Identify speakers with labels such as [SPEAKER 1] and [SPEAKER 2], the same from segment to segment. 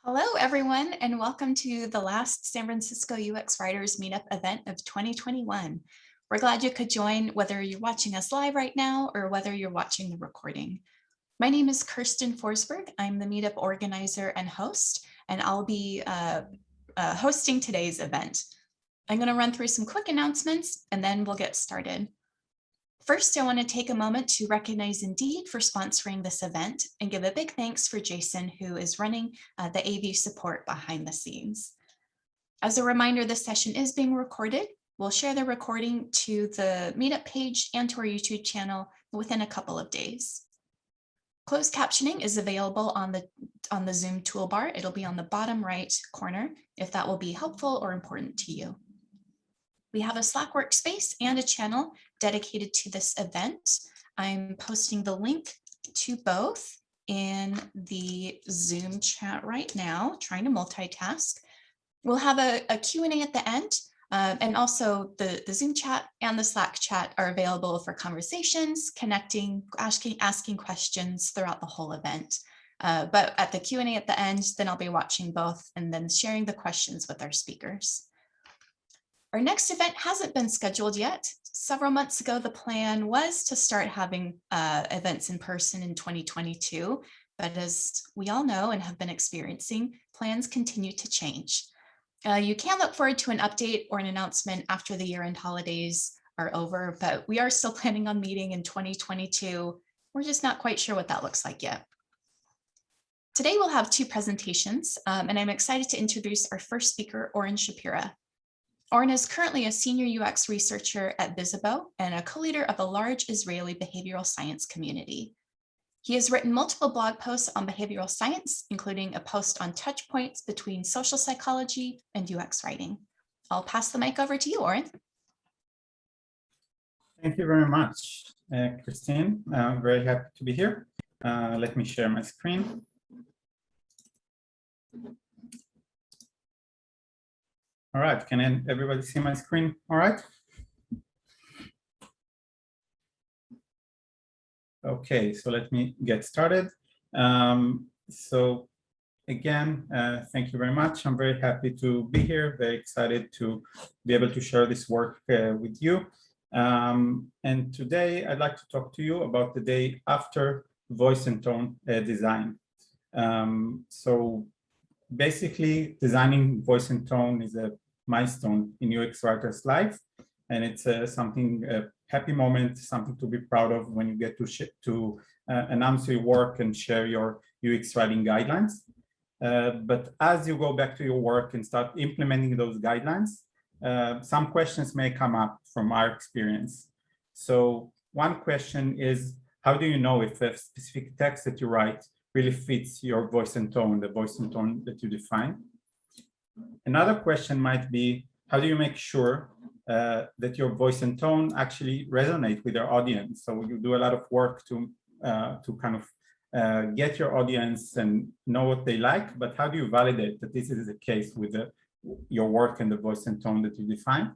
[SPEAKER 1] Hello, everyone, and welcome to the last San Francisco UX Writers Meetup event of 2021. We're glad you could join, whether you're watching us live right now or whether you're watching the recording. My name is Kirsten Forsberg. I'm the meetup organizer and host, and I'll be hosting today's event. I'm going to run through some quick announcements, and then we'll get started. First, I want to take a moment to recognize Indeed for sponsoring this event and give a big thanks for Jason, who is running the AV support behind the scenes. As a reminder, this session is being recorded. We'll share the recording to the Meetup page and to our YouTube channel within a couple of days. Closed captioning is available on the Zoom toolbar. It'll be on the bottom right corner if that will be helpful or important to you. We have a Slack workspace and a channel dedicated to this event. I'm posting the link to both in the Zoom chat right now, trying to multitask. We'll have a Q&A at the end, and also the Zoom chat and the Slack chat are available for conversations, connecting, asking questions throughout the whole event. But at the Q&A at the end, then I'll be watching both and then sharing the questions with our speakers. Our next event hasn't been scheduled yet. Several months ago, the plan was to start having events in person in 2022, but as we all know and have been experiencing, plans continue to change. You can look forward to an update or an announcement after the year-end holidays are over, but we are still planning on meeting in 2022. We're just not quite sure what that looks like yet. Today, we'll have two presentations, and I'm excited to introduce our first speaker, Oren Shapira. Oren is currently a senior UX researcher at Visibo and a co-leader of a large Israeli behavioral science community. He has written multiple blog posts on behavioral science, including a post on touch points between social psychology and UX writing. I'll pass the mic over to you, Oren.
[SPEAKER 2] Thank you very much, Christine. I'm very happy to be here. Let me share my screen. All right, can everybody see my screen? All right. Okay, so let me get started. So again, thank you very much. I'm very happy to be here, very excited to be able to share this work with you. And today I'd like to talk to you about the day after voice and tone design. So basically, designing voice and tone is a milestone in UX writer's life, and it's something, a happy moment, something to be proud of when you get to announce your work and share your UX writing guidelines. But as you go back to your work and start implementing those guidelines, some questions may come up from our experience. So one question is, how do you know if a specific text that you write really fits your voice and tone, the voice and tone that you define? Another question might be, how do you make sure that your voice and tone actually resonate with your audience? So you do a lot of work to kind of get your audience and know what they like, but how do you validate that this is the case with your work and the voice and tone that you define?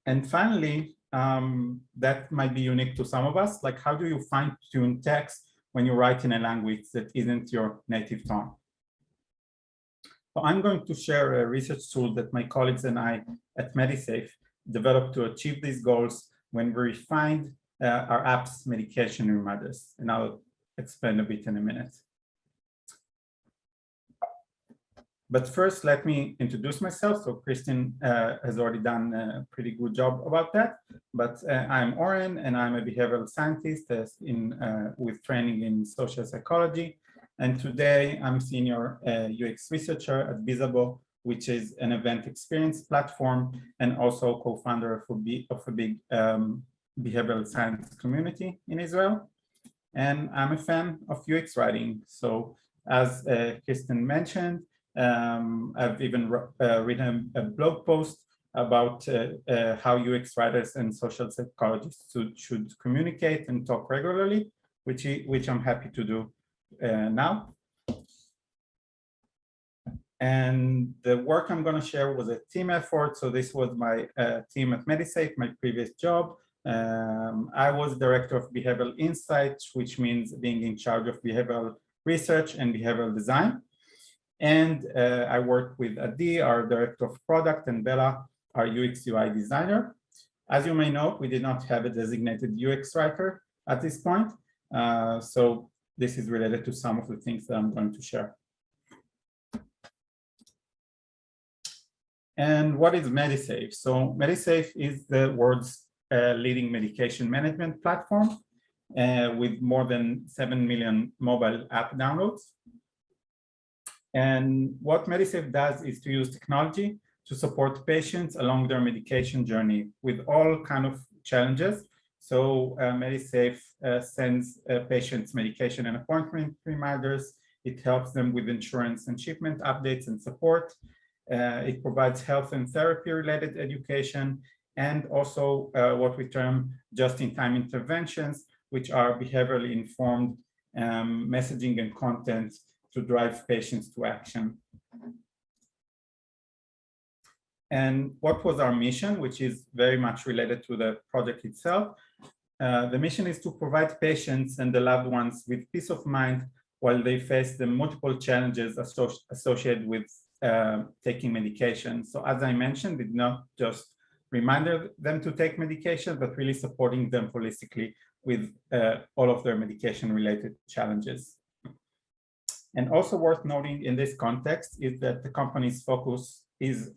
[SPEAKER 2] And finally, that might be unique to some of us, like how do you fine-tune text when you write in a language that isn't your native tone? So I'm going to share a research tool that my colleagues and I at Medisave developed to achieve these goals when we refined our app's medication reminders, and I'll explain a bit in a minute. But first, let me introduce myself. So Kristen has already done a pretty good job about that. But I'm Oren, and I'm a behavioral scientist with training in social psychology. And today I'm senior UX researcher at Visibo, which is an event experience platform and also co-founder of a big behavioral science community in Israel. And I'm a fan of UX writing. So as Kristen mentioned, I've even written a blog post about how UX writers and social psychologists should communicate and talk regularly, which I'm happy to do now. And the work I'm going to share was a team effort. So this was my team at Medisave, my previous job. I was director of behavioral insights, which means being in charge of behavioral research and behavioral design. And I work with Adi, our Director of Product, and Bella, our UX UI designer. As you may know, we did not have a designated UX writer at this point. So this is related to some of the things that I'm going to share. And what is Medisave? So Medisave is the world's leading medication management platform with more than 7 million mobile app downloads. And what Medisave does is to use technology to support patients along their medication journey with all kind of challenges. So Medisave sends patients medication and appointment reminders. It helps them with insurance and shipment updates and support. It provides health and therapy-related education, and also what we term just-in-time interventions, which are behaviorally informed messaging and content to drive patients to action. And what was our mission, which is very much related to the project itself? The mission is to provide patients and the loved ones with peace of mind while they face the multiple challenges associated with taking medication. So as I mentioned, we did not just remind them to take medication, but really supporting them holistically with all of their medication-related challenges. And also worth noting in this context is that the company's focus is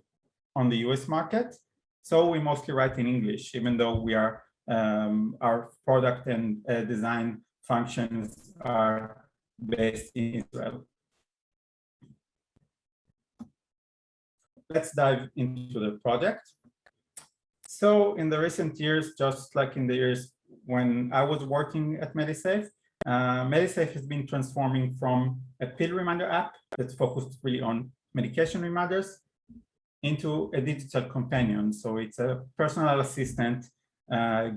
[SPEAKER 2] on the US market. So we mostly write in English, even though we are our product and design functions are based in Israel. Let's dive into the project. So in the recent years, just like in the years when I was working at Medisave, Medisave has been transforming from a pill reminder app that's focused really on medication reminders into a digital companion. So it's a personal assistant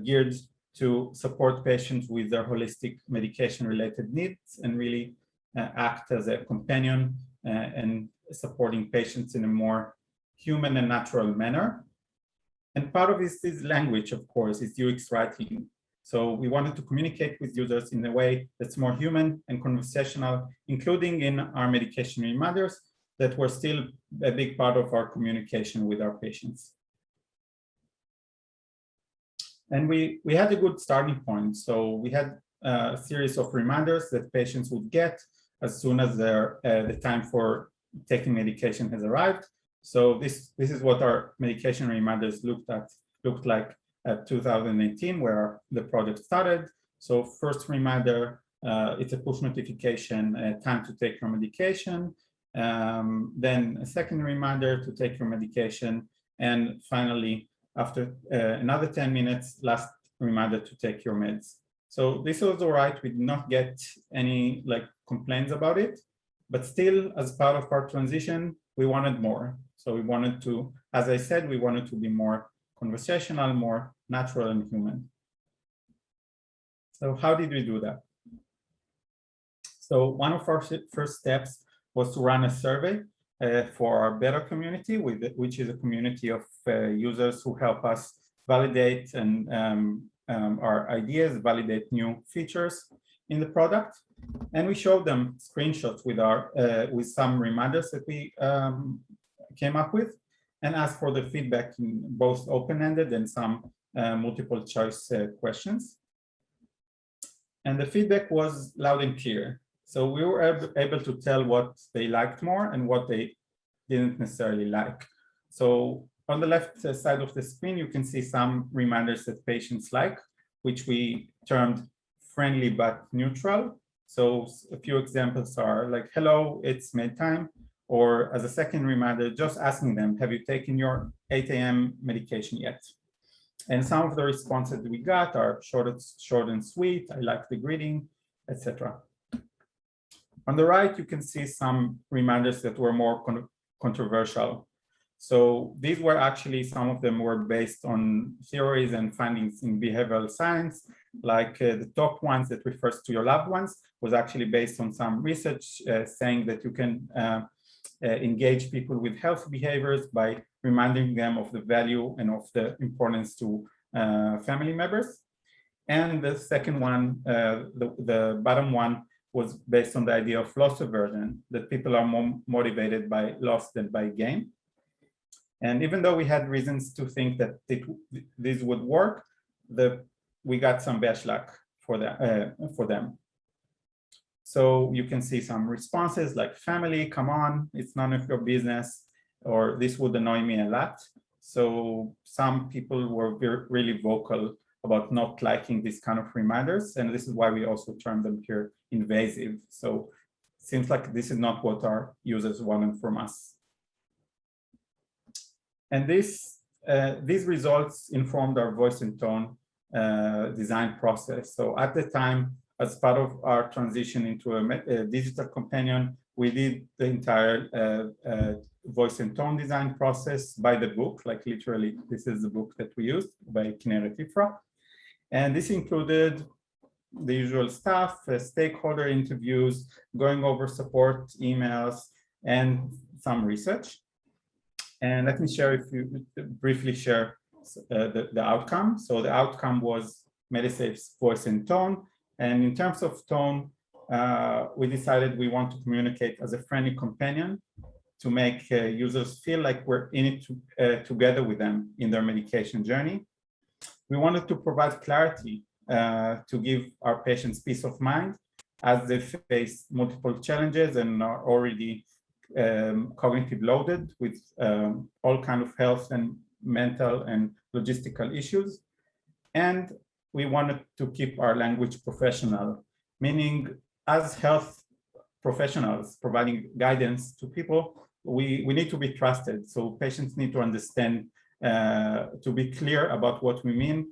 [SPEAKER 2] geared to support patients with their holistic medication-related needs and really act as a companion and supporting patients in a more human and natural manner. And part of this is language, of course, is UX writing. So we wanted to communicate with users in a way that's more human and conversational, including in our medication reminders that were still a big part of our communication with our patients. And we had a good starting point. So we had a series of reminders that patients would get as soon as the time for taking medication has arrived. So this is what our medication reminders looked like at 2018, where the project started. So first reminder, it's a push notification, time to take your medication. Then a second reminder to take your medication. And finally, after another 10 minutes, last reminder to take your meds. So this was all right. We did not get any complaints about it, but still as part of our transition, we wanted more. So we wanted to, as I said, we wanted to be more conversational, more natural and human. So how did we do that? So one of our first steps was to run a survey for our beta community, which is a community of users who help us validate and our ideas, validate new features in the product. And we showed them screenshots with some reminders that we came up with, and asked for the feedback in both open-ended and some multiple choice questions. And the feedback was loud and clear. So we were able to tell what they liked more and what they didn't necessarily like. So on the left side of the screen, you can see some reminders that patients like, which we termed friendly but neutral. So a few examples are like, hello, it's med time. Or as a second reminder, just asking them, have you taken your 8 a.m. medication yet? And some of the responses we got are short and sweet, I like the greeting, etc. On the right, you can see some reminders that were more controversial. So these were actually, some of them were based on theories and findings in behavioral science, like the top ones that refers to your loved ones was actually based on some research saying that you can engage people with healthy behaviors by reminding them of the value and of the importance to family members. And the second one, the bottom one, was based on the idea of loss aversion, that people are more motivated by loss than by gain. And even though we had reasons to think that this would work, we got some backlash for them. So you can see some responses like family, come on, it's none of your business, or this would annoy me a lot. So some people were really vocal about not liking these kind of reminders. And this is why we also term them here invasive. So it seems like this is not what our users wanted from us. And these results informed our voice and tone design process. So at the time, as part of our transition into a digital companion, we did the entire voice and tone design process by the book, like literally, this is the book that we used by Kinneret Ifra. And this included the usual stuff, stakeholder interviews, going over support emails, and some research. And let me share, if you briefly share the outcome. So the outcome was Medisave's voice and tone. And in terms of tone, we decided we want to communicate as a friendly companion to make users feel like we're in it together with them in their medication journey. We wanted to provide clarity to give our patients peace of mind as they face multiple challenges and are already cognitive loaded with all kinds of health and mental and logistical issues. And we wanted to keep our language professional, meaning as health professionals providing guidance to people, we need to be trusted. So patients need to understand, to be clear about what we mean.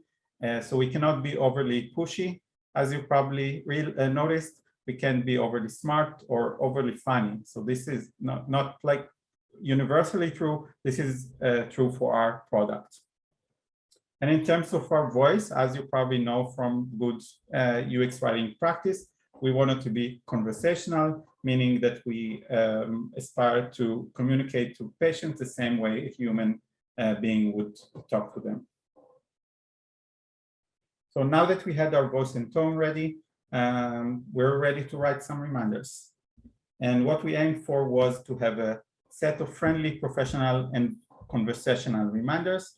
[SPEAKER 2] So we cannot be overly pushy. As you probably noticed, we can be overly smart or overly funny. So this is not like universally true. This is true for our product. And in terms of our voice, as you probably know from good UX writing practice, we wanted to be conversational, meaning that we aspire to communicate to patients the same way a human being would talk to them. So now that we had our voice and tone ready, we're ready to write some reminders. And what we aimed for was to have a set of friendly, professional, and conversational reminders.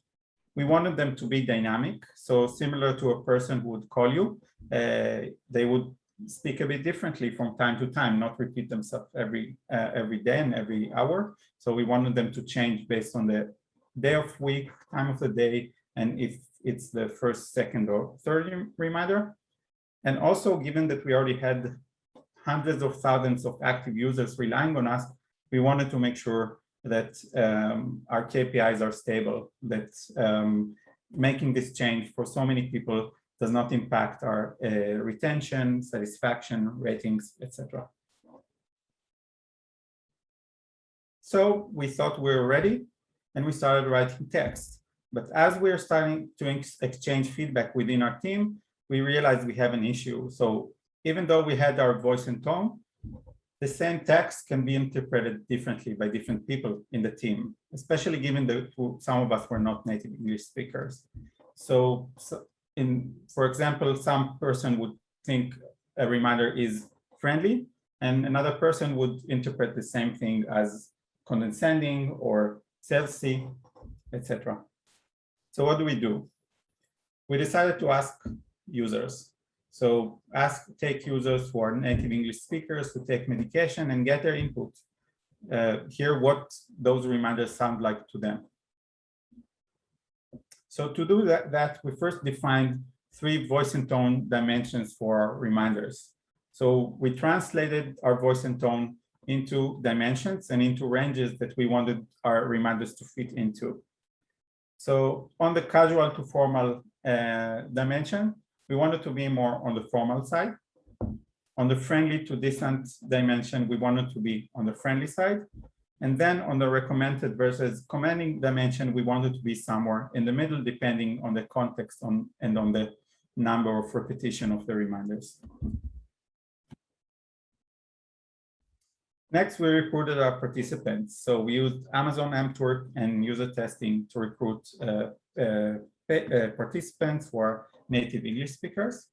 [SPEAKER 2] We wanted them to be dynamic. So similar to a person who would call you, they would speak a bit differently from time to time, not repeat themselves every day and every hour. So we wanted them to change based on the day of week, time of the day, and if it's the first, second, or third reminder. And also, given that we already had hundreds of thousands of active users relying on us, we wanted to make sure that our KPIs are stable, that making this change for so many people does not impact our retention, satisfaction, ratings, etc. So we thought we were ready and we started writing text. But as we were starting to exchange feedback within our team, we realized we have an issue. So even though we had our voice and tone, the same text can be interpreted differently by different people in the team, especially given that some of us were not native English speakers. So for example, some person would think a reminder is friendly, and another person would interpret the same thing as condescending or salesy, etc. So what do? We decided to ask users. So take users who are native English speakers to take medication and get their input. Hear what those reminders sound like to them. So to do that, we first defined 3 voice and tone dimensions for our reminders. So we translated our voice and tone into dimensions and into ranges that we wanted our reminders to fit into. So on the casual to formal dimension, we wanted to be more on the formal side. On the friendly to distant dimension, we wanted to be on the friendly side. And then on the recommended versus commanding dimension, we wanted to be somewhere in the middle, depending on the context and on the number of repetition of the reminders. Next, we recruited our participants. So we used Amazon AmpTwerk and user testing to recruit participants who are native English speakers.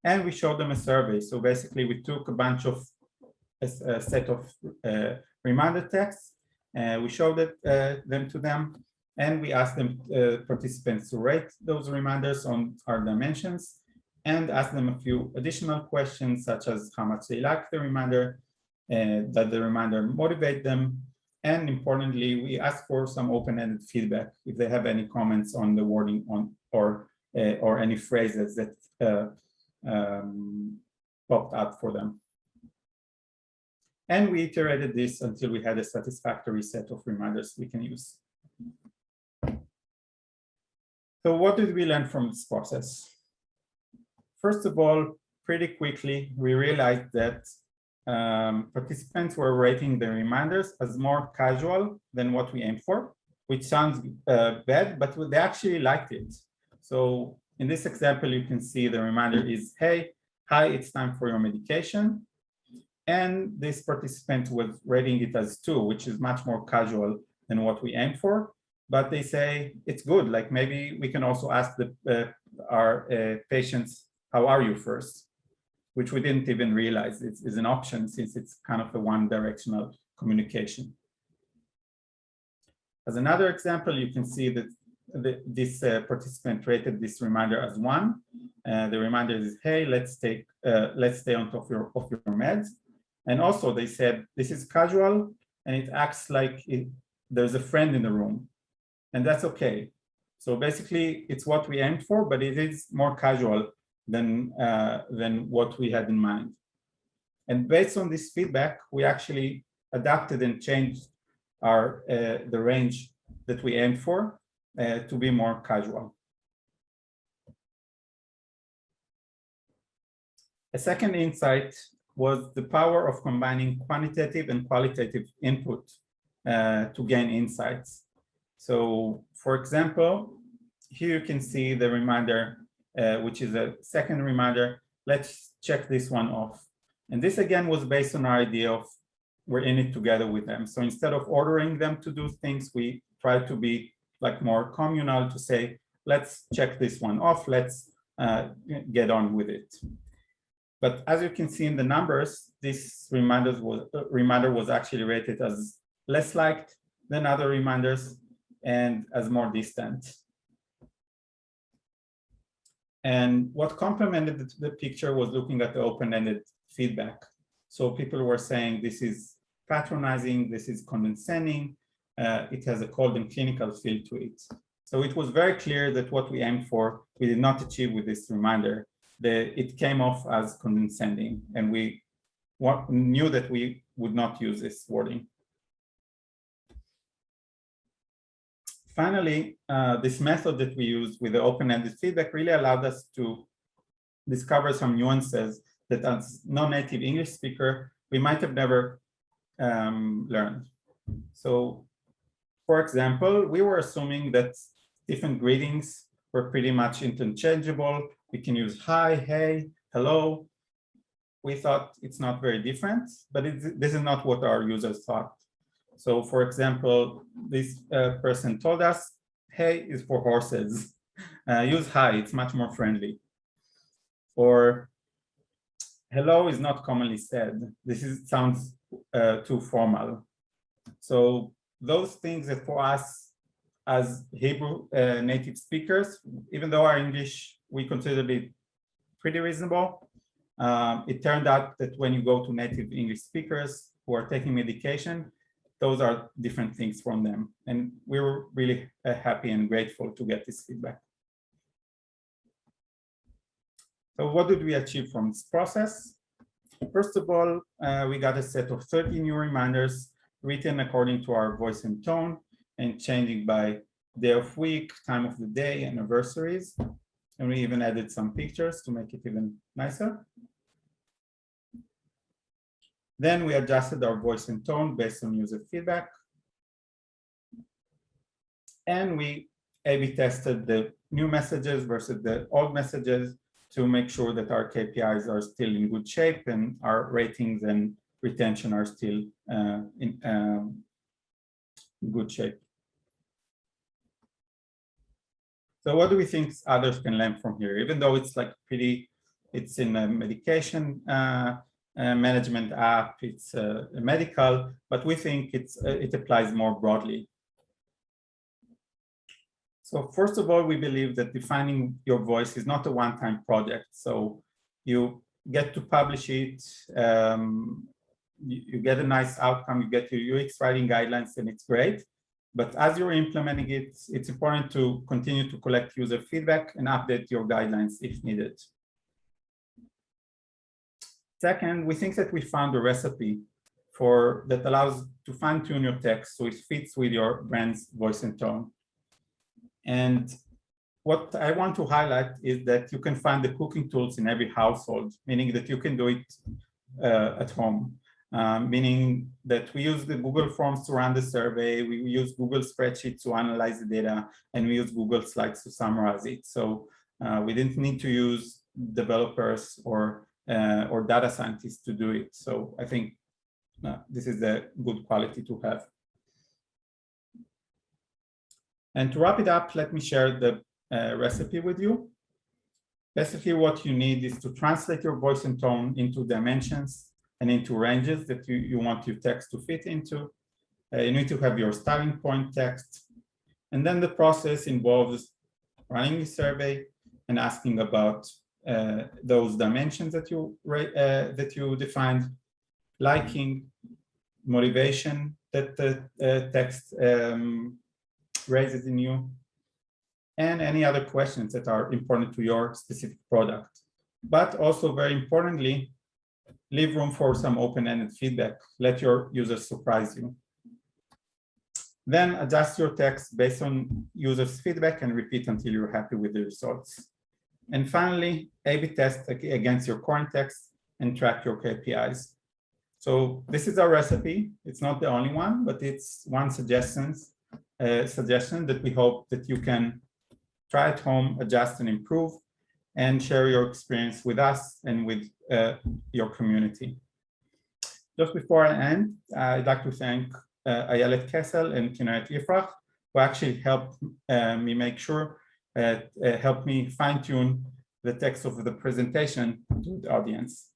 [SPEAKER 2] And we showed them a survey. So basically, we took a bunch of a set of reminder texts. We showed them to them, and we asked them participants to rate those reminders on our dimensions, and asked them a few additional questions, such as how much they like the reminder, that the reminder motivate them, and importantly, we asked for some open-ended feedback if they have any comments on the wording on or any phrases that popped up for them. And we iterated this until we had a satisfactory set of reminders we can use. So what did we learn from this process? First of all, pretty quickly, we realized that participants were rating the reminders as more casual than what we aimed for, which sounds bad, but they actually liked it. So in this example, you can see the reminder is, hey, hi, it's time for your medication. And this participant was rating it as 2, which is much more casual than what we aimed for. But they say it's good. Like maybe we can also ask our patients, how are you first? Which we didn't even realize is an option, since it's kind of a one-directional communication. As another example, you can see that this participant rated this reminder as 1. The reminder is, hey, let's stay on top of your meds. And also they said, this is casual and it acts like there's a friend in the room, and that's okay. So basically it's what we aimed for, but it is more casual than what we had in mind. And based on this feedback, we actually adapted and changed the range that we aimed for to be more casual. A second insight was the power of combining quantitative and qualitative input to gain insights. So for example, here you can see the reminder, which is a second reminder. Let's check this one off. And this again was based on our idea of we're in it together with them. So instead of ordering them to do things, we try to be like more communal, to say, let's check this one off, let's get on with it. But as you can see in the numbers, this reminder was actually rated as less liked than other reminders and as more distant. And what complemented the picture was looking at the open-ended feedback. So people were saying this is patronizing, this is condescending, it has a cold and clinical feel to it. So it was very clear that what we aimed for, we did not achieve with this reminder. It came off as condescending, and we knew that we would not use this wording. Finally, this method that we used with the open-ended feedback really allowed us to discover some nuances that as non-native English speaker, we might have never learned. So, for example, we were assuming that different greetings were pretty much interchangeable. We can use hi, hey, hello. We thought it's not very different, but this is not what our users thought. So for example, this person told us, hey is for horses. Use hi, it's much more friendly. Or hello is not commonly said. Sounds too formal. So those things that for us as Hebrew native speakers, even though our English, we considered it pretty reasonable, it turned out that when you go to native English speakers who are taking medication, those are different things from them. And we were really happy and grateful to get this feedback. So what did we achieve from this process? First of all, we got a set of 30 new reminders written according to our voice and tone, and changing by day of week, time of the day, anniversaries. And we even added some pictures to make it even nicer. Then we adjusted our voice and tone based on user feedback. And we A/B tested the new messages versus the old messages to make sure that our KPIs are still in good shape and our ratings and retention are still in good shape. So what do we think others can learn from here? Even though it's like pretty It's in a medication management app. It's medical, but we think it applies more broadly. So first of all, we believe that defining your voice is not a one-time project. So you get to publish it, you get a nice outcome, you get your UX writing guidelines, and it's great. But as you're implementing it, it's important to continue to collect user feedback and update your guidelines if needed. Second, we think that we found a recipe that allows to fine-tune your text so it fits with your brand's voice and tone. And what I want to highlight is that you can find the cooking tools in every household, meaning that you can do it at home. Meaning that we use the Google Forms to run the survey, we use Google Spreadsheets to analyze the data, and we use Google Slides to summarize it. So we didn't need to use developers or data scientists to do it. So I think this is a good quality to have. And to wrap it up, let me share the recipe with you. Basically, what you need is to translate your voice and tone into dimensions and into ranges that you want your text to fit into. You need to have your starting point text. And then the process involves running a survey and asking about those dimensions that you defined, liking, motivation that the text raises in you, and any other questions that are important to your specific product. But also, very importantly, leave room for some open-ended feedback. Let your users surprise you. Then adjust your text based on users' feedback and repeat until you're happy with the results. And finally, A/B test against your current text and track your KPIs. So this is our recipe. It's not the only one, but it's one suggestion that we hope that you can try at home, adjust and improve, and share your experience with us and with your community. Just before I end, I'd like to thank Ayelet Kessel and Kineret Yifrach, who actually helped me make sure, helped me fine-tune the text of the presentation to the audience.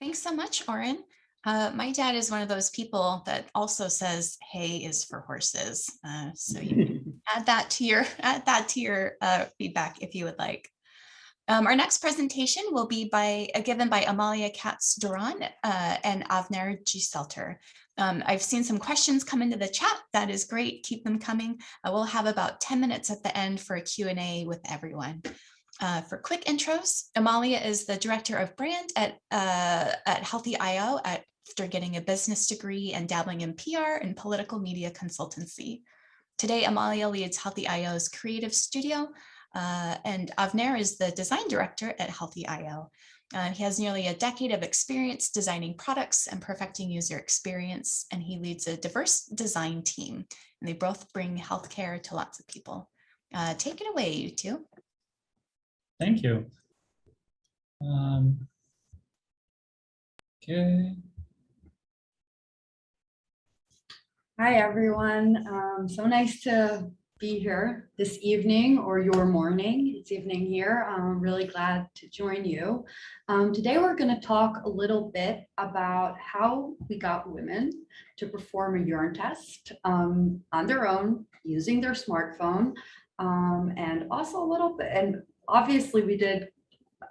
[SPEAKER 1] Thanks so much, Oren. My dad is one of those people that also says hay is for horses. So you can add that to your feedback if you would like. Our next presentation will be given by Amalia Katz-Duran and Avner Giselter. I've seen some questions come into the chat. That is great. Keep them coming. We'll have about 10 minutes at the end for a Q&A with everyone. For quick intros, Amalia is the director of brand at Healthy.io after getting a business degree and dabbling in PR and political media consultancy. Today, Amalia leads Healthy.io's creative studio, and Avner is the design director at Healthy.io. He has nearly a decade of experience designing products and perfecting user experience, and he leads a diverse design team, and they both bring healthcare to lots of people. Take it away, you two.
[SPEAKER 3] Thank you. Okay.
[SPEAKER 4] Hi, everyone. So nice to be here this evening or your morning. It's evening here. I'm really glad to join you. Today, we're going to talk a little bit about how we got women to perform a urine test on their own using their smartphone, and also a little bit, and obviously we did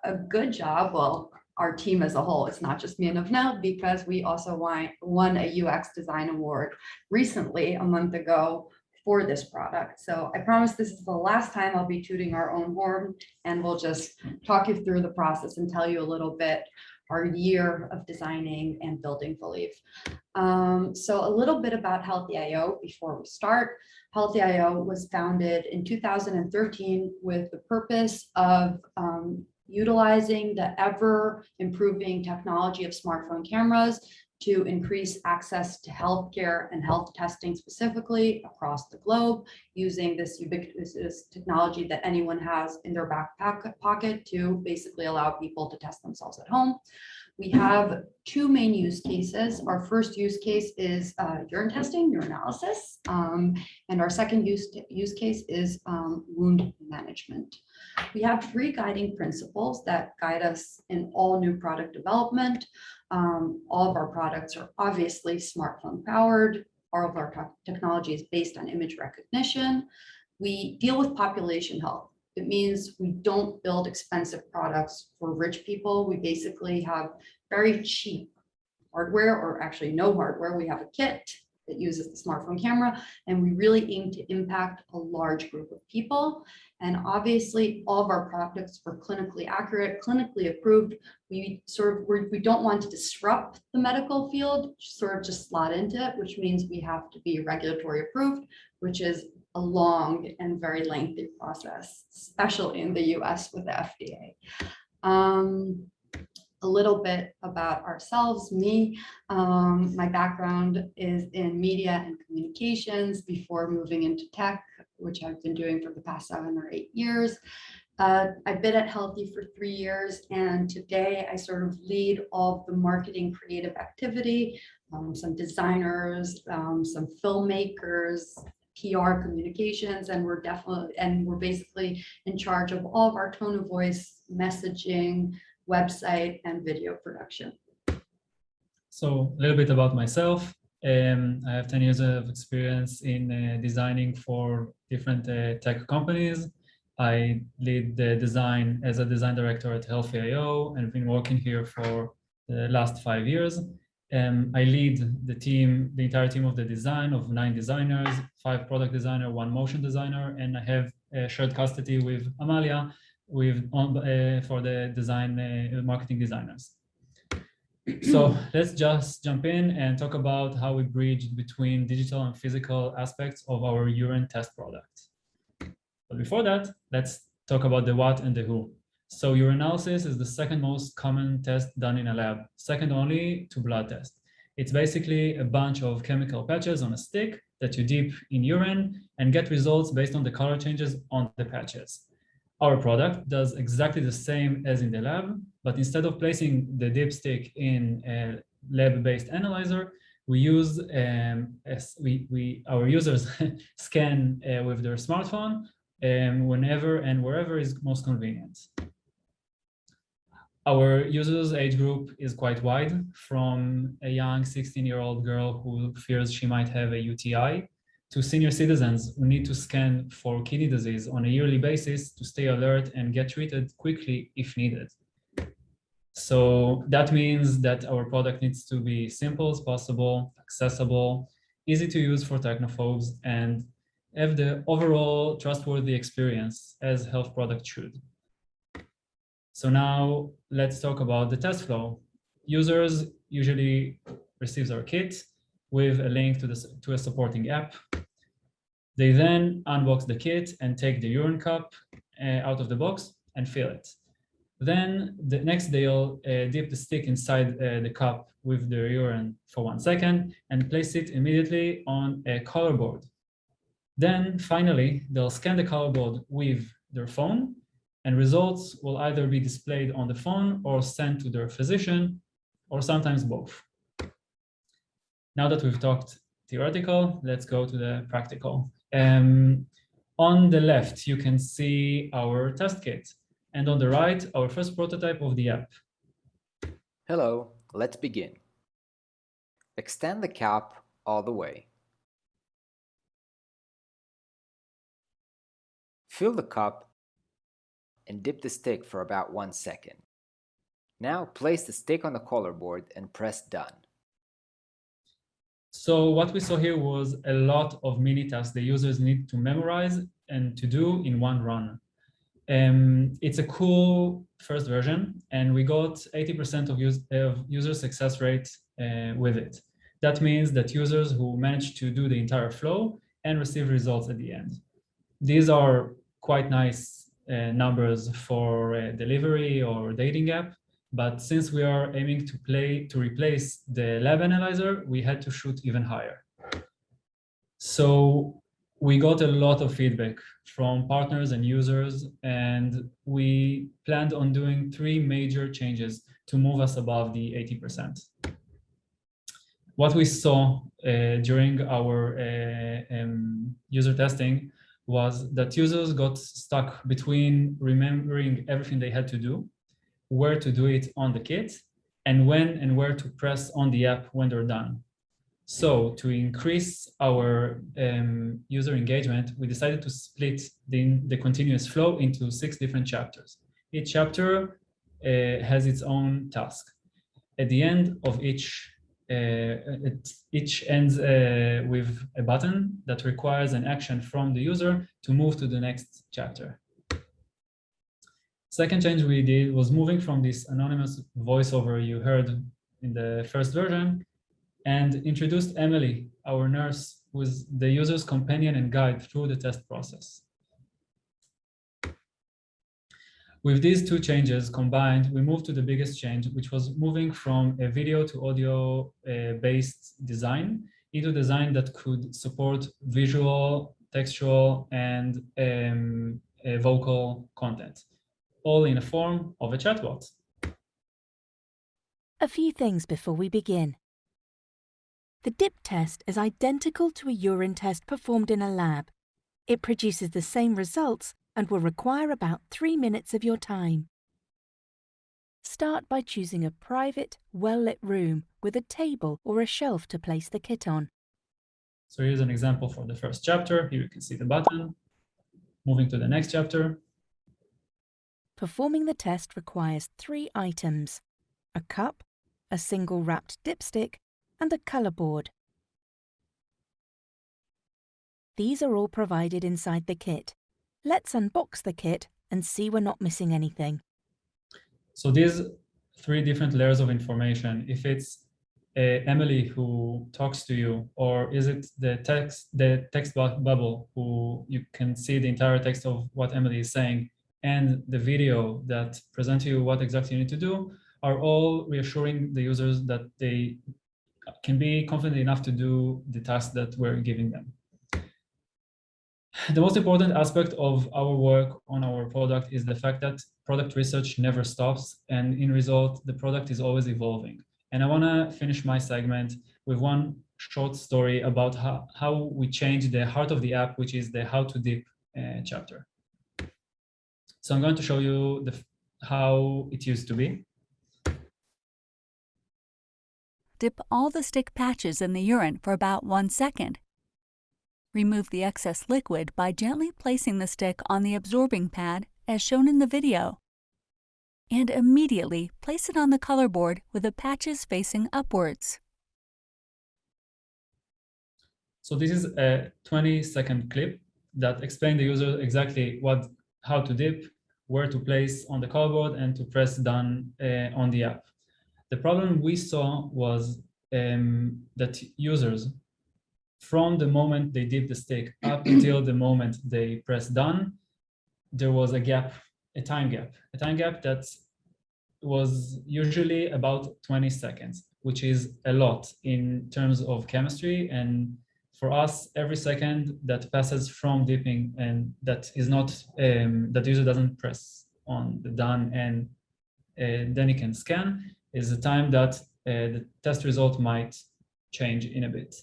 [SPEAKER 4] a good job. Well, our team as a whole, it's not just me and Avnel, because we also won a UX design award recently, a month ago, for this product. So I promise this is the last time I'll be tooting our own horn, and we'll just talk you through the process and tell you a little bit our year of designing and building Velif. So a little bit about Healthy.io before we start. Healthy.io was founded in 2013 with the purpose of utilizing the ever improving technology of smartphone cameras to increase access to healthcare and health testing specifically across the globe, using this ubiquitous technology that anyone has in their back pocket to basically allow people to test themselves at home. We have two main use cases. Our first use case is urine testing, urinalysis, and our second use case is wound management. We have three guiding principles that guide us in all new product development. All of our products are obviously smartphone powered. All of our technology is based on image recognition. We deal with population health. It means we don't build expensive products for rich people. We basically have very cheap hardware, or actually no hardware. We have a kit that uses the smartphone camera, and we really aim to impact a large group of people. And obviously, all of our products are clinically accurate, clinically approved. We don't want to disrupt the medical field, sort of just slot into it, which means we have to be regulatory approved, which is a long and very lengthy process, especially in the US with the FDA. A little bit about ourselves, me. My background is in media and communications before moving into tech, which I've been doing for the past 7 or 8 years. I've been at Healthy for 3 years, and today I sort of lead all of the marketing creative activity, some designers, some filmmakers, PR communications, and we're basically in charge of all of our tone of voice, messaging, website, and video production.
[SPEAKER 3] So a little bit about myself. I have 10 years of experience in designing for different tech companies. I lead the design as a design director at Healthy.io and have been working here for the last 5 years. I lead the team, the entire team of the design of 9 designers, 5 product designer, 1 motion designer, and I have shared custody with Amalia for the design marketing designers. So let's just jump in and talk about how we bridge between digital and physical aspects of our urine test product. But before that, let's talk about the what and the who. So urinalysis is the second most common test done in a lab, second only to blood test. It's basically a bunch of chemical patches on a stick that you dip in urine and get results based on the color changes on the patches. Our product does exactly the same as in the lab, but instead of placing the dipstick in a lab-based analyzer, we use our users scan with their smartphone whenever and wherever is most convenient. Our users' age group is quite wide, from a young 16-year-old girl who fears she might have a UTI to senior citizens who need to scan for kidney disease on a yearly basis to stay alert and get treated quickly if needed. So that means that our product needs to be simple as possible, accessible, easy to use for technophobes, and have the overall trustworthy experience as health products should. So now let's talk about the test flow. Users usually receive our kit with a link to a supporting app. They then unbox the kit and take the urine cup out of the box and fill it. Then the next they'll dip the stick inside the cup with the urine for 1 second and place it immediately on a color board. Then finally, they'll scan the color board with their phone, and results will either be displayed on the phone or sent to their physician, or sometimes both. Now that we've talked theoretical, let's go to the practical. On the left, you can see our test kit, and on the right, our first prototype of the app.
[SPEAKER 5] Hello, let's begin. Extend the cap all the way. Fill the cup and dip the stick for about 1 second. Now place the stick on the color board and press done.
[SPEAKER 3] So what we saw here was a lot of mini tasks the users need to memorize and to do in one run. It's a cool first version, and we got 80% of user success rate with it. That means that users who managed to do the entire flow and receive results at the end. These are quite nice numbers for a delivery or dating app, but since we are aiming to replace the lab analyzer, we had to shoot even higher. So we got a lot of feedback from partners and users, and we planned on doing 3 major changes to move us above the 80%. What we saw during our user testing was that users got stuck between remembering everything they had to do, where to do it on the kit, and when and where to press on the app when they're done. So to increase our user engagement, we decided to split the continuous flow into 6 different chapters. Each chapter has its own task. At the end of each ends with a button that requires an action from the user to move to the next chapter. Second change we did was moving from this anonymous voiceover you heard in the first version and introduced Emily, our nurse, who is the user's companion and guide through the test process. With these 2 changes combined, we moved to the biggest change, which was moving from a video to audio based design into design that could support visual, textual, and vocal content, all in a form of a chatbot.
[SPEAKER 6] A few things before we begin. The DIP test is identical to a urine test performed in a lab. It produces the same results and will require about 3 minutes of your time. Start by choosing a private, well-lit room with a table or a shelf to place the kit on.
[SPEAKER 3] So here's an example for the first chapter. Here you can see the button. Moving to the next chapter.
[SPEAKER 6] Performing the test requires 3 items: a cup, a single wrapped dipstick, and a colour board. These are all provided inside the kit. Let's unbox the kit and see we're not missing anything.
[SPEAKER 3] So these 3 different layers of information, if it's Emily who talks to you, or is it the text bubble who you can see the entire text of what Emily is saying, and the video that presents to you what exactly you need to do, are all reassuring the users that they can be confident enough to do the task that we're giving them. The most important aspect of our work on our product is the fact that product research never stops, and in result, the product is always evolving. And I want to finish my segment with one short story about how we changed the heart of the app, which is the how to dip chapter. So I'm going to show you how it used to be.
[SPEAKER 7] Dip all the stick patches in the urine for about 1 second. Remove the excess liquid by gently placing the stick on the absorbing pad as shown in the video. And immediately place it on the color board with the patches facing upwards.
[SPEAKER 3] So this is a 20-second clip that explains the user exactly how to dip, where to place on the color board, and to press done on the app. The problem we saw was that users, from the moment they dip the stick up until the moment they press done, there was a gap, a time gap that was usually about 20 seconds, which is a lot in terms of chemistry. And for us, every second that passes from dipping and that is not, that user doesn't press on the done and then he can scan, is the time that the test result might change in a bit.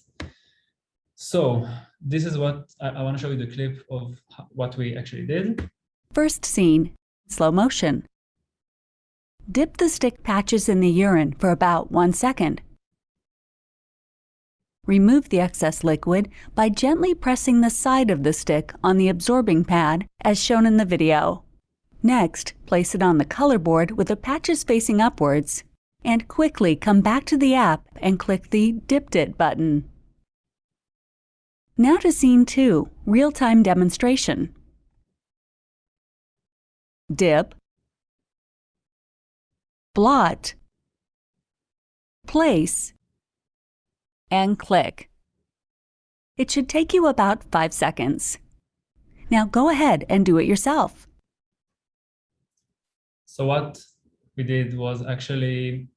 [SPEAKER 3] So this is what I want to show you, the clip of what we actually did.
[SPEAKER 7] First scene, slow motion. Dip the stick patches in the urine for about 1 second. Remove the excess liquid by gently pressing the side of the stick on the absorbing pad as shown in the video. Next, place it on the color board with the patches facing upwards, and quickly come back to the app and click the Dipped It button. Now to scene 2, real-time demonstration. Dip, blot, place, and click. It should take you about 5 seconds. Now go ahead and do it yourself.
[SPEAKER 3] So what we did was actually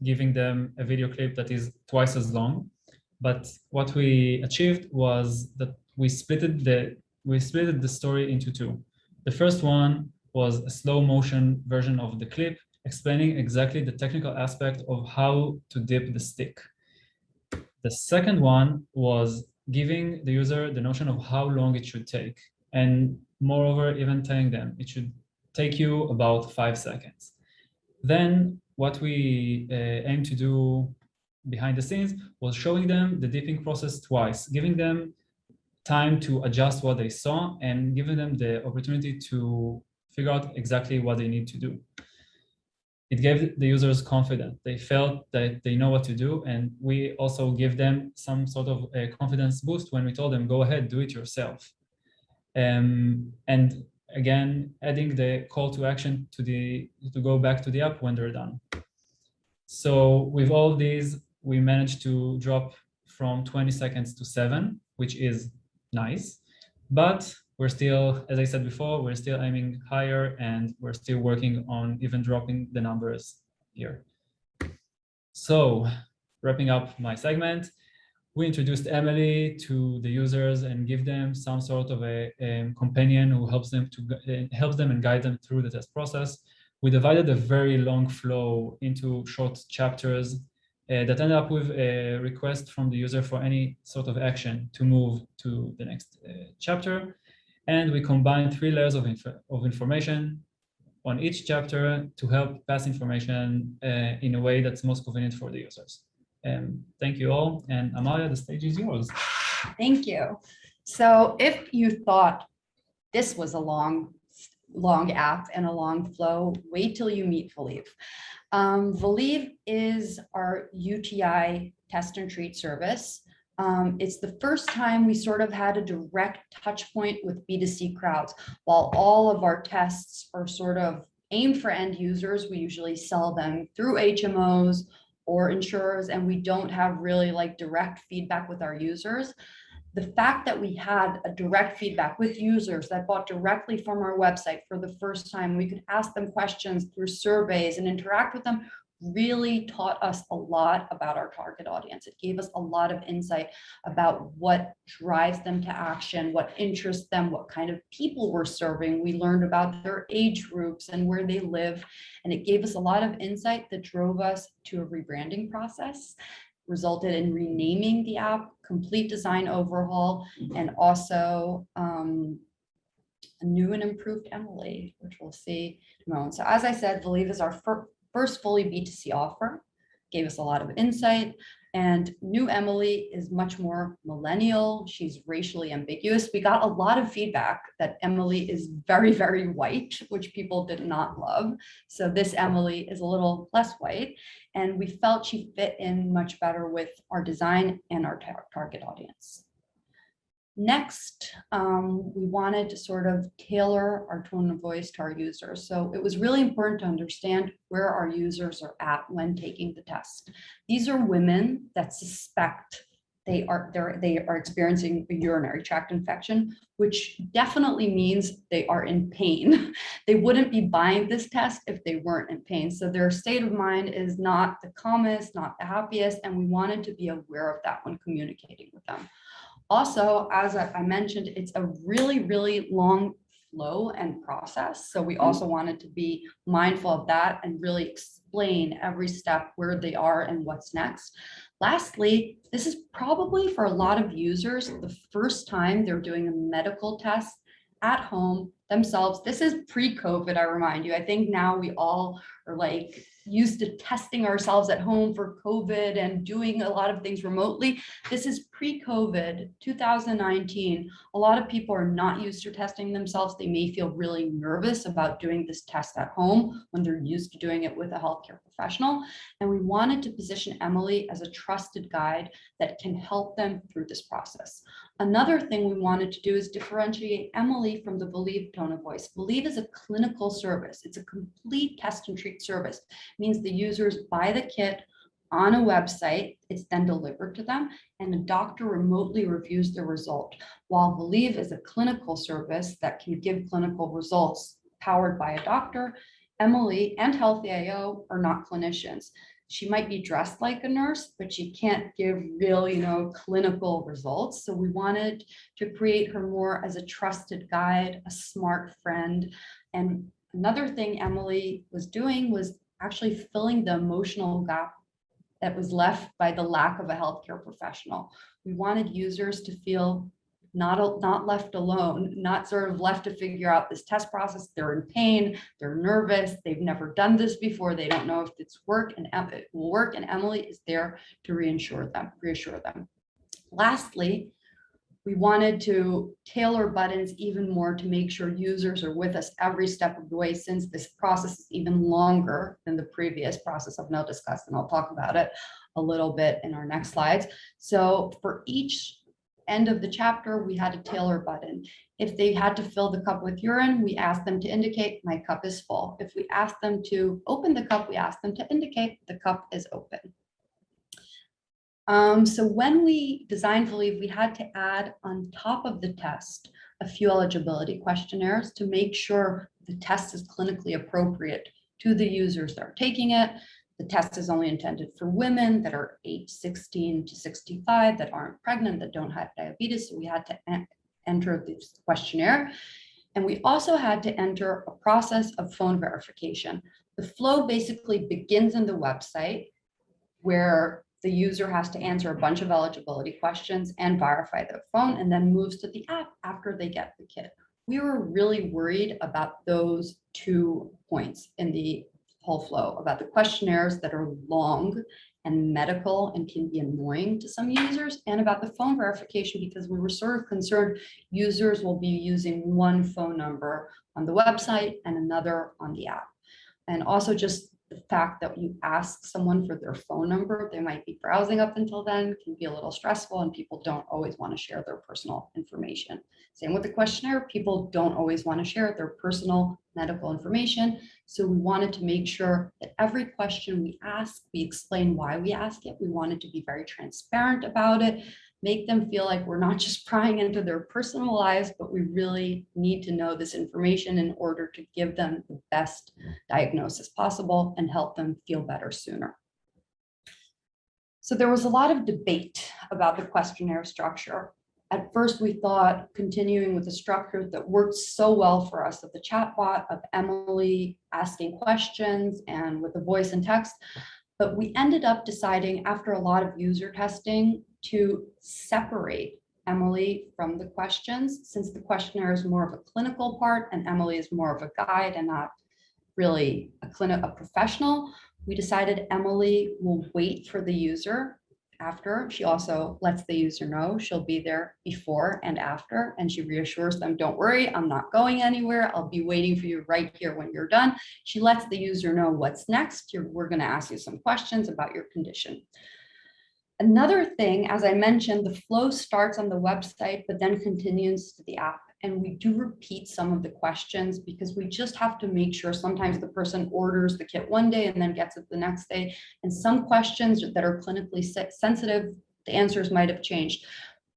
[SPEAKER 3] giving them a video clip that is twice as long. But what we achieved was that we split the story into 2. The first one was a slow motion version of the clip explaining exactly the technical aspect of how to dip the stick. The second one was giving the user the notion of how long it should take. And moreover, even telling them it should take you about 5 seconds. Then what we aim to do behind the scenes was showing them the dipping process twice, giving them time to adjust what they saw and giving them the opportunity to figure out exactly what they need to do. It gave the users confidence. They felt that they know what to do, and we also give them some sort of a confidence boost when we told them, go ahead, do it yourself. And again, adding the call to action to go back to the app when they're done. So with all these, we managed to drop from 20 seconds to 7, which is nice, but we're still, as I said before, we're still aiming higher, and we're still working on even dropping the numbers here. So wrapping up my segment, we introduced Emily to the users and give them some sort of a companion who helps them and guide them through the test process. We divided a very long flow into short chapters that ended up with a request from the user for any sort of action to move to the next chapter. And we combined 3 layers of information on each chapter to help pass information in a way that's most convenient for the users. Thank you all. And Amalia, the stage is yours.
[SPEAKER 4] Thank you. So if you thought this was a long app and a long flow, wait till you meet Velif. Velif is our UTI test and treat service. It's the first time we sort of had a direct touch point with B2C crowds. While all of our tests are sort of aimed for end users, we usually sell them through HMOs or insurers, and we don't have really like direct feedback with our users. The fact that we had a direct feedback with users that bought directly from our website for the first time, we could ask them questions through surveys and interact with them, really taught us a lot about our target audience. It gave us a lot of insight about what drives them to action, what interests them, what kind of people we're serving. We learned about their age groups and where they live, and it gave us a lot of insight that drove us to a rebranding process, resulted in renaming the app, complete design overhaul, and also a new and improved Emily, which we'll see in a moment. So as I said, Velif is our first fully B2C offer, gave us a lot of insight, and new Emily is much more millennial. She's racially ambiguous. We got a lot of feedback that Emily is very, very white, which people did not love. So this Emily is a little less white, and we felt she fit in much better with our design and our target audience. Next, we wanted to sort of tailor our tone of voice to our users. So it was really important to understand where our users are at when taking the test. These are women that suspect they are experiencing a urinary tract infection, which definitely means they are in pain. They wouldn't be buying this test if they weren't in pain. So their state of mind is not the calmest, not the happiest, and we wanted to be aware of that when communicating with them. Also, as I mentioned, it's a really, really long flow and process. So we also wanted to be mindful of that and really explain every step where they are and what's next. Lastly, this is probably for a lot of users the first time they're doing a medical test at home themselves. This is pre-COVID, I remind you. I think now we all are like used to testing ourselves at home for COVID and doing a lot of things remotely. This is pre-COVID, 2019. A lot of people are not used to testing themselves. They may feel really nervous about doing this test at home when they're used to doing it with a healthcare professional. And we wanted to position Emily as a trusted guide that can help them through this process. Another thing we wanted to do is differentiate Emily from the Velif tone of voice. Velif is a clinical service. It's a complete test and treat service. It means the users buy the kit on a website, it's then delivered to them, and a doctor remotely reviews the result. While Velif is a clinical service that can give clinical results powered by a doctor, Emily and Healthy AO are not clinicians. She might be dressed like a nurse, but she can't give real, clinical results. So we wanted to create her more as a trusted guide, a smart friend. And another thing Emily was doing was actually filling the emotional gap that was left by the lack of a healthcare professional. We wanted users to feel not left alone, not sort of left to figure out this test process. They're in pain, they're nervous, they've never done this before, they don't know if it will work, and Emily is there to reassure them. Lastly, we wanted to tailor buttons even more to make sure users are with us every step of the way, since this process is even longer than the previous process I've now discussed, and I'll talk about it a little bit in our next slides. So for each end of the chapter, we had a tailor button. If they had to fill the cup with urine, we asked them to indicate my cup is full. If we asked them to open the cup, we asked them to indicate the cup is open. So when we designed Velif, we had to add on top of the test a few eligibility questionnaires to make sure the test is clinically appropriate to the users that are taking it. The test is only intended for women that are age 16 to 65, that aren't pregnant, that don't have diabetes. So we had to enter this questionnaire. And we also had to enter a process of phone verification. The flow basically begins in the website, where the user has to answer a bunch of eligibility questions and verify their phone, and then moves to the app after they get the kit. We were really worried about those 2 points in the whole flow, about the questionnaires that are long and medical and can be annoying to some users, and about the phone verification, because we were sort of concerned users will be using one phone number on the website and another on the app. And also just the fact that you ask someone for their phone number, they might be browsing up until then, can be a little stressful, and people don't always want to share their personal information. Same with the questionnaire, people don't always want to share their personal medical information. So we wanted to make sure that every question we ask, we explain why we ask it. We wanted to be very transparent about it, make them feel like we're not just prying into their personal lives, but we really need to know this information in order to give them the best diagnosis possible and help them feel better sooner. So there was a lot of debate about the questionnaire structure. At first, we thought continuing with the structure that worked so well for us, of the chatbot, of Emily asking questions and with the voice and text, but we ended up deciding after a lot of user testing to separate Emily from the questions, since the questionnaire is more of a clinical part and Emily is more of a guide and not really a professional. We decided Emily will wait for the user after. She also lets the user know she'll be there before and after, and she reassures them, don't worry, I'm not going anywhere. I'll be waiting for you right here when you're done. She lets the user know what's next. We're going to ask you some questions about your condition. Another thing, as I mentioned, the flow starts on the website, but then continues to the app. And we do repeat some of the questions because we just have to make sure sometimes the person orders the kit one day and then gets it the next day. And some questions that are clinically sensitive, the answers might have changed.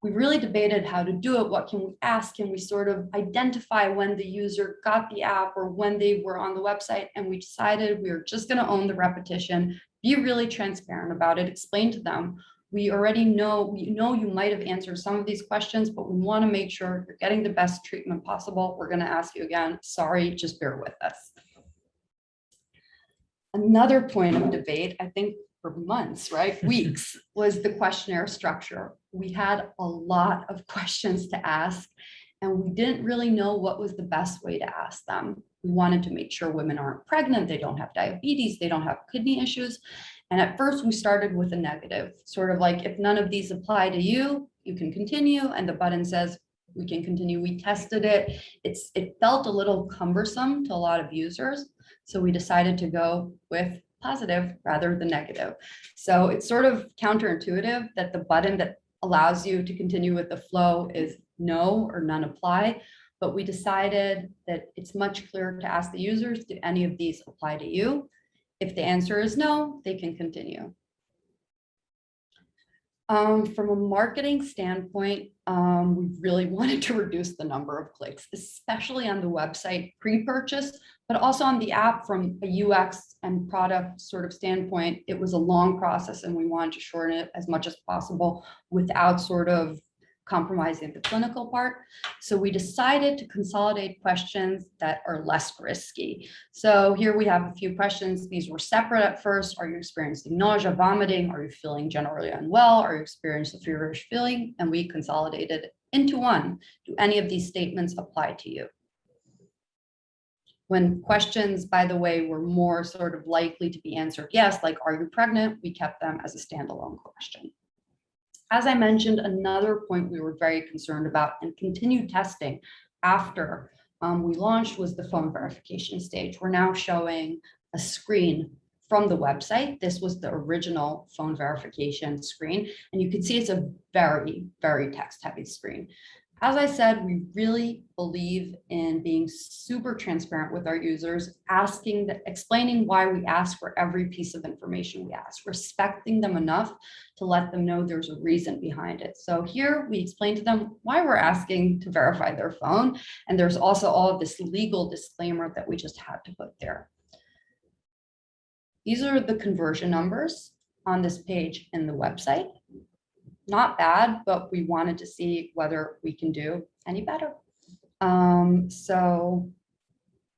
[SPEAKER 4] We really debated how to do it. What can we ask? Can we sort of identify when the user got the app or when they were on the website? And we decided we were just going to own the repetition, be really transparent about it, explain to them. We already know, you might have answered some of these questions, but we want to make sure you're getting the best treatment possible. We're going to ask you again. Sorry, just bear with us. Another point of debate, I think for months, right, weeks, was the questionnaire structure. We had a lot of questions to ask, and we didn't really know what was the best way to ask them. We wanted to make sure women aren't pregnant, they don't have diabetes, they don't have kidney issues. And at first we started with a negative, sort of like, if none of these apply to you, you can continue. And the button says we can continue. We tested it. It felt a little cumbersome to a lot of users. So we decided to go with positive rather than negative. So it's sort of counterintuitive that the button that allows you to continue with the flow is no or none apply. But we decided that it's much clearer to ask the users, do any of these apply to you? If the answer is no, they can continue. From a marketing standpoint, we really wanted to reduce the number of clicks, especially on the website pre-purchase, but also on the app from a UX and product sort of standpoint. It was a long process and we wanted to shorten it as much as possible without sort of compromising the clinical part. So we decided to consolidate questions that are less risky. So here we have a few questions. These were separate at first. Are you experiencing nausea, vomiting? Are you feeling generally unwell? Are you experiencing a feverish feeling? And we consolidated into one. Do any of these statements apply to you? When questions, by the way, were more sort of likely to be answered yes, like are you pregnant, we kept them as a standalone question. As I mentioned, another point we were very concerned about and continued testing after we launched was the phone verification stage. We're now showing a screen from the website. This was the original phone verification screen, and you can see it's a very, very text-heavy screen. As I said, we really believe in being super transparent with our users, explaining why we ask for every piece of information we ask, respecting them enough to let them know there's a reason behind it. So here we explain to them why we're asking to verify their phone. And there's also all of this legal disclaimer that we just had to put there. These are the conversion numbers on this page in the website. Not bad, but we wanted to see whether we can do any better. So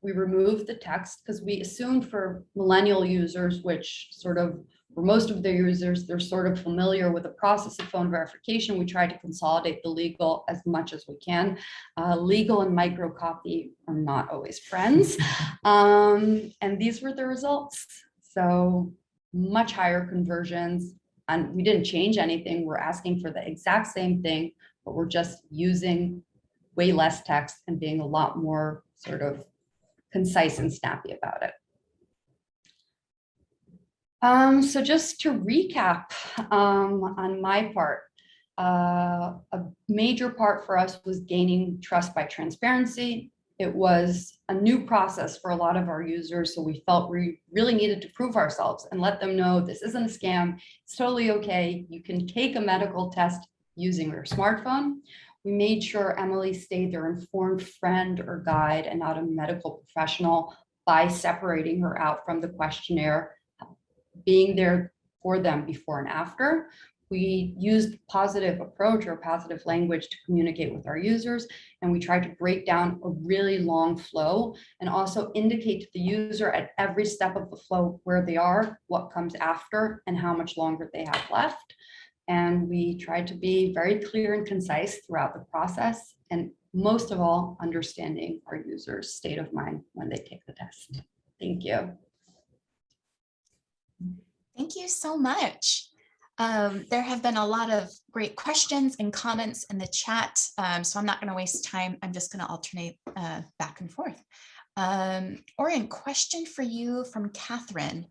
[SPEAKER 4] we removed the text because we assumed for millennial users, which sort of for most of their users, they're sort of familiar with the process of phone verification. We try to consolidate the legal as much as we can. Legal and microcopy are not always friends. And these were the results. So much higher conversions. And we didn't change anything. We're asking for the exact same thing, but we're just using way less text and being a lot more sort of concise and snappy about it. So just to recap on my part, a major part for us was gaining trust by transparency. It was a new process for a lot of our users, so we felt we really needed to prove ourselves and let them know this isn't a scam. It's totally okay. You can take a medical test using your smartphone. We made sure Emily stayed their informed friend or guide and not a medical professional by separating her out from the questionnaire, being there for them before and after. We used positive approach or positive language to communicate with our users, and we tried to break down a really long flow and also indicate to the user at every step of the flow where they are, what comes after, and how much longer they have left. And we tried to be very clear and concise throughout the process, and most of all, understanding our users' state of mind when they take the test. Thank you.
[SPEAKER 1] Thank you so much. There have been a lot of great questions and comments in the chat, so I'm not going to waste time. I'm just going to alternate back and forth. Oren, question for you from Catherine.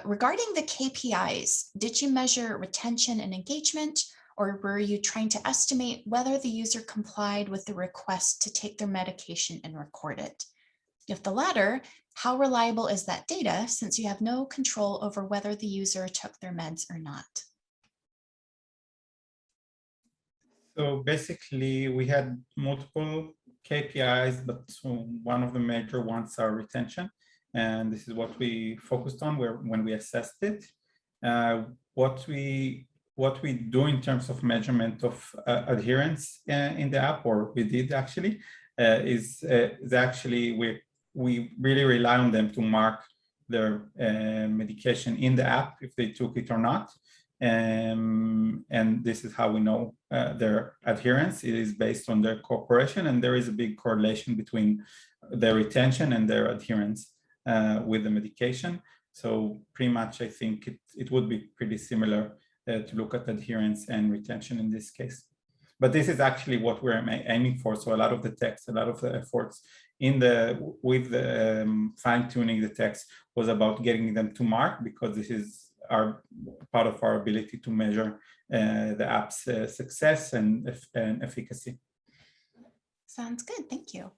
[SPEAKER 1] Regarding the KPIs, did you measure retention and engagement, or were you trying to estimate whether the user complied with the request to take their medication and record it? If the latter, how reliable is that data since you have no control over whether the user took their meds or not?
[SPEAKER 2] So basically, we had multiple KPIs, but one of the major ones are retention. And this is what we focused on when we assessed it. What we do in terms of measurement of adherence in the app, or we did actually, is actually we really rely on them to mark their medication in the app if they took it or not. And this is how we know their adherence. It is based on their cooperation, and there is a big correlation between their retention and their adherence with the medication. So pretty much, I think it would be pretty similar to look at adherence and retention in this case. But this is actually what we're aiming for. So a lot of the text, a lot of the efforts with the fine-tuning the text was about getting them to mark, because this is part of our ability to measure the app's success and efficacy.
[SPEAKER 1] Sounds good, thank you.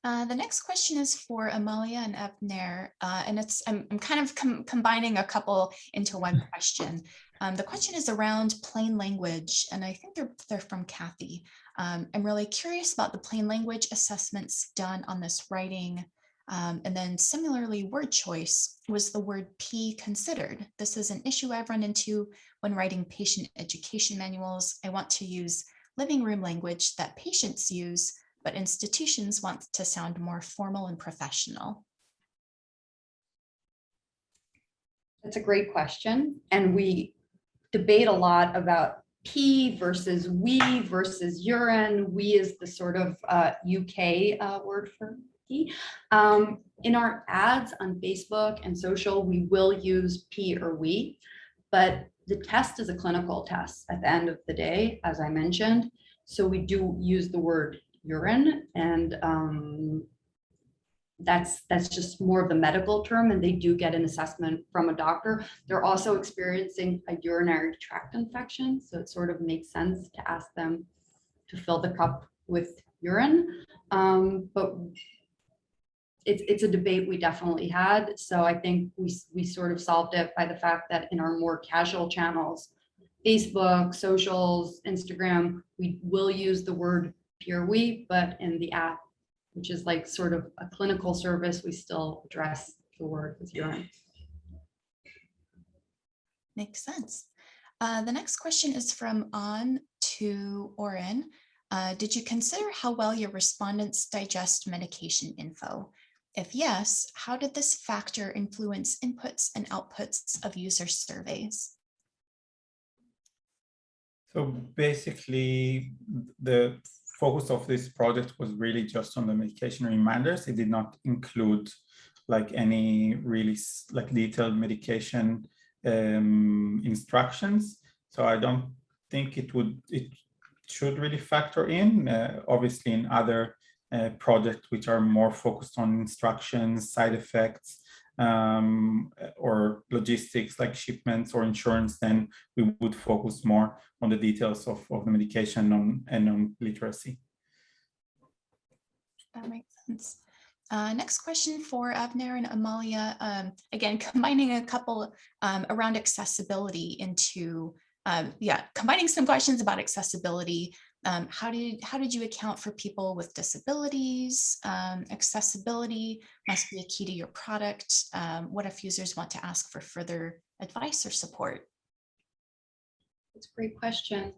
[SPEAKER 1] The next question is for Amalia and Avner, and I'm kind of combining a couple into one question. The question is around plain language, and I think they're from Kathy. I'm really curious about the plain language assessments done on this writing. And then similarly, word choice. Was the word P considered? This is an issue I've run into when writing patient education manuals. I want to use living room language that patients use, but institutions want to sound more formal and professional?
[SPEAKER 4] That's a great question. And we debate a lot about pee versus we versus urine. We is the sort of UK word for pee. In our ads on Facebook and social, we will use pee or we, but the test is a clinical test at the end of the day, as I mentioned. So we do use the word urine, and that's just more of the medical term, and they do get an assessment from a doctor. They're also experiencing a urinary tract infection, so it sort of makes sense to ask them to fill the cup with urine. But it's a debate we definitely had. So I think we sort of solved it by the fact that in our more casual channels, Facebook, socials, Instagram, we will use the word pure we, but in the app, which is like sort of a clinical service, we still address the word with urine.
[SPEAKER 1] Makes sense. The next question is from On to Oren. Did you consider how well your respondents digest medication info? If yes, how did this factor influence inputs and outputs of user surveys?
[SPEAKER 2] So basically, the focus of this project was really just on the medication reminders. It did not include like any really like detailed medication instructions. So I don't think it should really factor in. Obviously, in other projects which are more focused on instructions, side effects, or logistics like shipments or insurance, then we would focus more on the details of the medication and on literacy.
[SPEAKER 1] That makes sense. Next question for Avner and Amalia. Again, combining a couple around accessibility into, combining some questions about accessibility. How did you account for people with disabilities? Accessibility must be a key to your product. What if users want to ask for further advice or support?
[SPEAKER 4] That's a great question.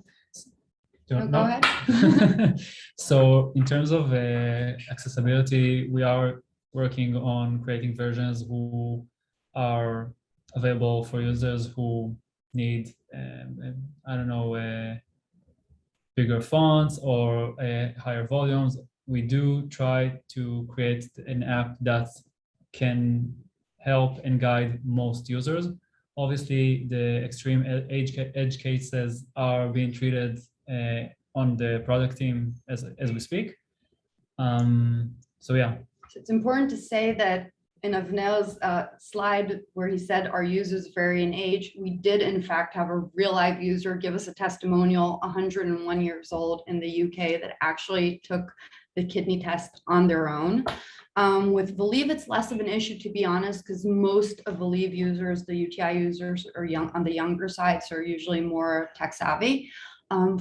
[SPEAKER 3] Go
[SPEAKER 4] ahead.
[SPEAKER 3] So in terms of accessibility, we are working on creating versions who are available for users who need, I don't know, bigger fonts or higher volumes. We do try to create an app that can help and guide most users. Obviously, the extreme edge cases are being treated on the product team as we speak. So yeah.
[SPEAKER 4] It's important to say that in Avnel's slide where he said our users vary in age, we did in fact have a real live user give us a testimonial, 101 years old in the UK, that actually took the kidney test on their own. With Velif, it's less of an issue, to be honest, because most of Velif users, the UTI users, are young on the younger side, so are usually more tech savvy.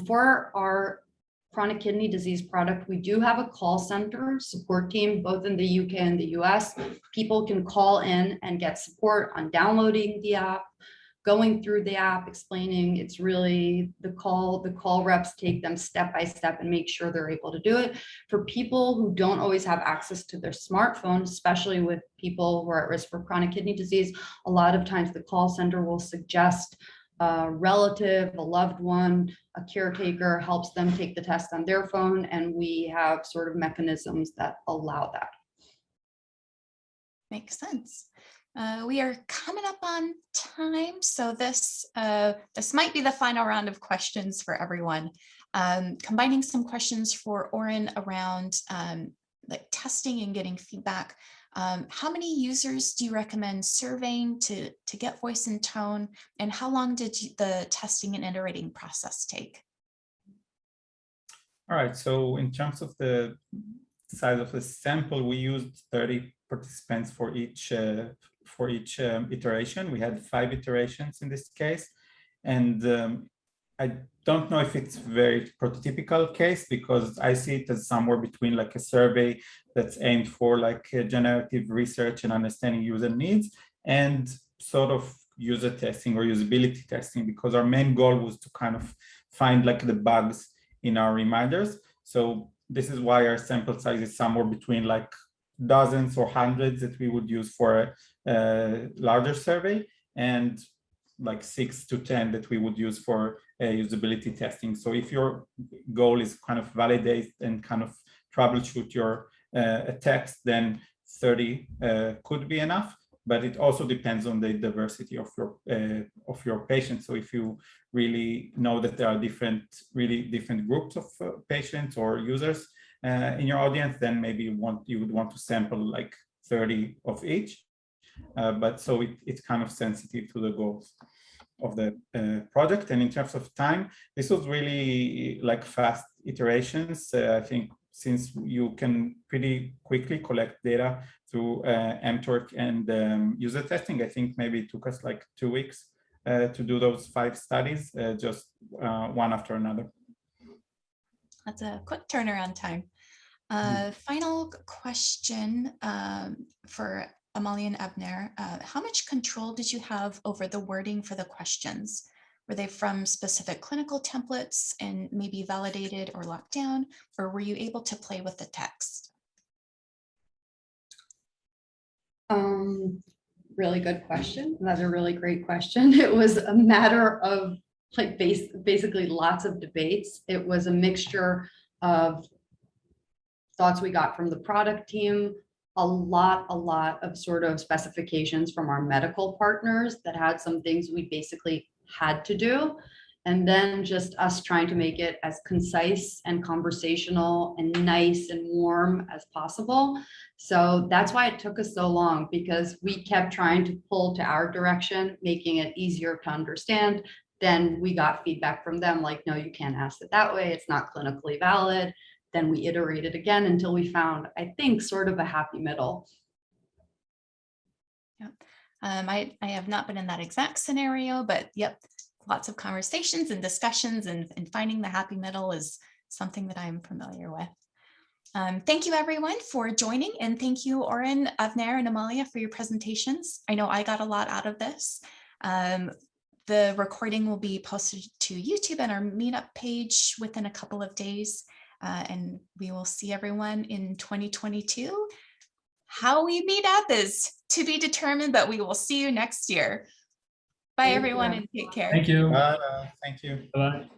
[SPEAKER 4] For our chronic kidney disease product, we do have a call center support team, both in the UK and the US. People can call in and get support on downloading the app, going through the app, explaining it's really the call reps take them step by step and make sure they're able to do it. For people who don't always have access to their smartphone, especially with people who are at risk for chronic kidney disease, a lot of times the call center will suggest a relative, a loved one, a caretaker helps them take the test on their phone, and we have sort of mechanisms that allow that.
[SPEAKER 1] Makes sense. We are coming up on time, so this might be the final round of questions for everyone. Combining some questions for Oren around like testing and getting feedback. How many users do you recommend surveying to get voice and tone, and how long did the testing and iterating process take?
[SPEAKER 2] All right, so in terms of the size of the sample, we used 30 participants for each iteration. We had 5 iterations in this case, and I don't know if it's very prototypical case, because I see it as somewhere between like a survey that's aimed for like generative research and understanding user needs, and sort of user testing or usability testing, because our main goal was to kind of find like the bugs in our reminders. So this is why our sample size is somewhere between like dozens or hundreds that we would use for a larger survey, and like 6 to 10 that we would use for usability testing. So if your goal is kind of validate and kind of troubleshoot your text, then 30 could be enough. But it also depends on the diversity of your patients. So if you really know that there are really different groups of patients or users in your audience, then maybe you would want to sample like 30 of each. But so it's kind of sensitive to the goals of the project. And in terms of time, this was really like fast iterations. I think since you can pretty quickly collect data through mTOR and user testing, I think maybe it took us like 2 weeks to do those 5 studies, just one after another.
[SPEAKER 1] That's a quick turnaround time. Final question for Amalia and Avner. How much control did you have over the wording for the questions? Were they from specific clinical templates and maybe validated or locked down, or were you able to play with the text?
[SPEAKER 4] Really good question. That's a really great question. It was a matter of like basically lots of debates. It was a mixture of thoughts we got from the product team, a lot of sort of specifications from our medical partners that had some things we basically had to do. And then just us trying to make it as concise and conversational and nice and warm as possible. So that's why it took us so long, because we kept trying to pull to our direction, making it easier to understand. Then we got feedback from them like, no, you can't ask it that way. It's not clinically valid. Then we iterated again until we found, I think, sort of a happy middle.
[SPEAKER 1] Yep. I have not been in that exact scenario, but yep, lots of conversations and discussions, and finding the happy middle is something that I'm familiar with. Thank you everyone for joining, and thank you Oren, Avner, and Amalia for your presentations. I know I got a lot out of this. The recording will be posted to YouTube and our meetup page within a couple of days, and we will see everyone in 2022. How we meet up is to be determined, but we will see you next year. Bye everyone, and take care.
[SPEAKER 3] Thank you.
[SPEAKER 2] Thank you.
[SPEAKER 3] Bye.